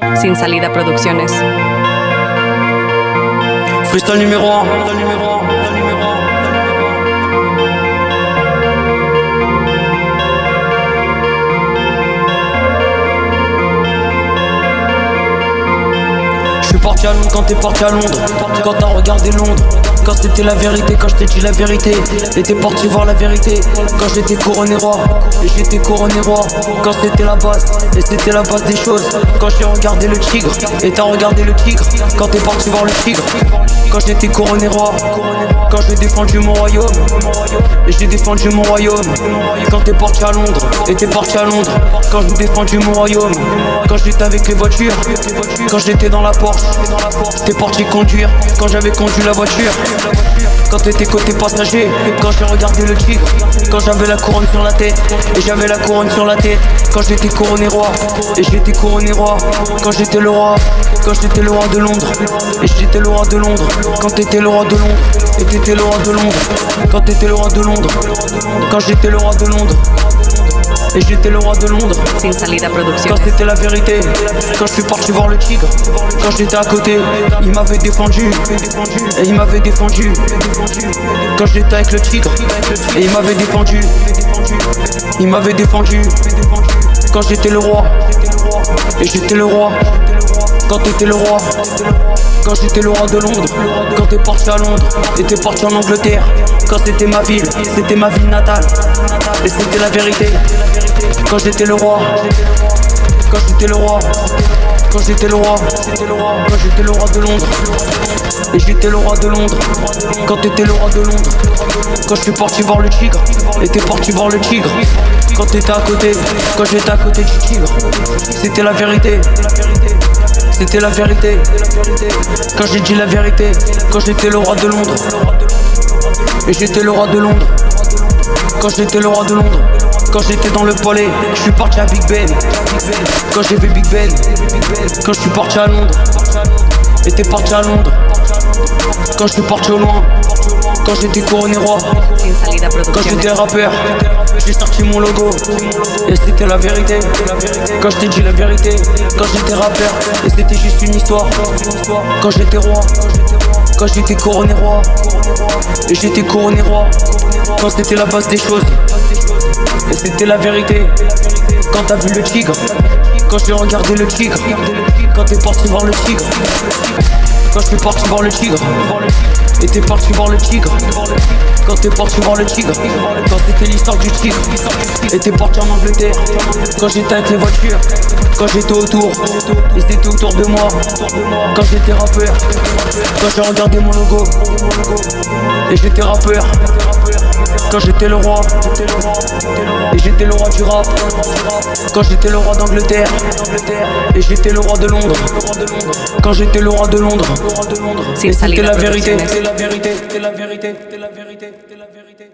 Sin Salida Producciones. Freestyle numéro 1. Je suis parti à Londres quand t'es parti à Londres. Quand t'as regardé Londres. Quand c'était la vérité, quand je t'ai dit la vérité. Et t'es parti voir la vérité. Quand j'étais couronné roi. Et j'étais couronné roi. Quand c'était la base. Et c'était la base des choses. Quand j'ai regardé le tigre. Et t'as regardé le tigre. Quand t'es parti voir le tigre. Quand j'étais couronné roi. Quand j'ai défendu mon royaume. Et j'ai défendu mon royaume. Quand t'es parti à Londres. Et t'es parti à Londres. Quand j'ai défendu mon royaume. Quand j'étais avec les voitures. Quand j'étais dans la Porsche. T'es parti conduire. Quand j'avais conduit la voiture. Quand t'étais côté passager. Quand j'ai regardé le tigre. Quand j'avais la couronne sur la tête. Et j'avais la couronne sur la tête. Quand j'étais couronné roi. Et j'étais couronné roi. Quand j'étais le roi. Quand j'étais le roi de Londres. Et j'étais le roi de Londres. Quand t'étais le roi de Londres. Et t'étais le roi de Londres. Quand t'étais le roi de Londres. Quand j'étais le roi de Londres. Et j'étais le roi de Londres. Sin Salida Producciones. Quand c'était la vérité. Quand je suis parti voir le tigre. Quand j'étais à côté. Il m'avait défendu. Et il m'avait défendu. Quand j'étais avec le tigre. Et il m'avait défendu. Il m'avait défendu. Quand j'étais le roi. Et j'étais le roi. Quand t'étais le roi. Quand j'étais le roi de Londres. Quand t'es parti à Londres. Et t'es parti en Angleterre. Quand c'était ma ville natale. Et c'était la vérité. Quand j'étais le roi. Quand j'étais le roi. Quand j'étais le roi. Quand j'étais le roi de Londres. Et j'étais le roi de Londres. Quand t'étais le roi de Londres. Quand je suis parti voir le tigre. Et t'es parti voir le tigre. Quand t'étais à côté. Quand j'étais à côté du tigre. C'était la vérité. C'était la vérité. Quand j'ai dit la vérité. Quand j'étais le roi de Londres. Et j'étais le roi de Londres. Quand j'étais le roi de Londres. Quand j'étais dans le palais. Je suis parti à Big Ben. Quand j'ai vu Big Ben. Quand je suis parti à Londres. Et t'es parti à Londres. Quand je suis parti au loin. Quand j'étais couronné roi. Sin Salida Quand Producciones. j'étais rappeur. J'ai sorti mon logo. Et c'était la vérité. Quand je t'ai dit la vérité. Quand j'étais rappeur. Et c'était juste une histoire. Quand j'étais roi. Quand j'étais couronné roi. Et j'étais couronné roi. Quand c'était la base des choses. Et c'était la vérité. Quand t'as vu le tigre. Quand j'ai regardé le tigre. Quand t'es parti voir le tigre. Quand je suis parti voir le tigre. Et t'es parti voir le tigre. Quand t'es parti voir le tigre. Quand c'était l'histoire du tigre. Et t'es parti en Angleterre. Quand j'étais avec les voitures. Quand j'étais autour. Ils étaient autour de moi. Quand j'étais rappeur. Quand j'ai regardé mon logo. Et j'étais rappeur. Quand j'étais le roi. Et j'étais le roi du rap. Quand j'étais le roi d'Angleterre. Et j'étais le roi de Londres. Quand j'étais le roi de Londres. Sin Et c'était Salida la vérité. Producciones. C'était la vérité. C'était la vérité. C'était la vérité. C'était la vérité.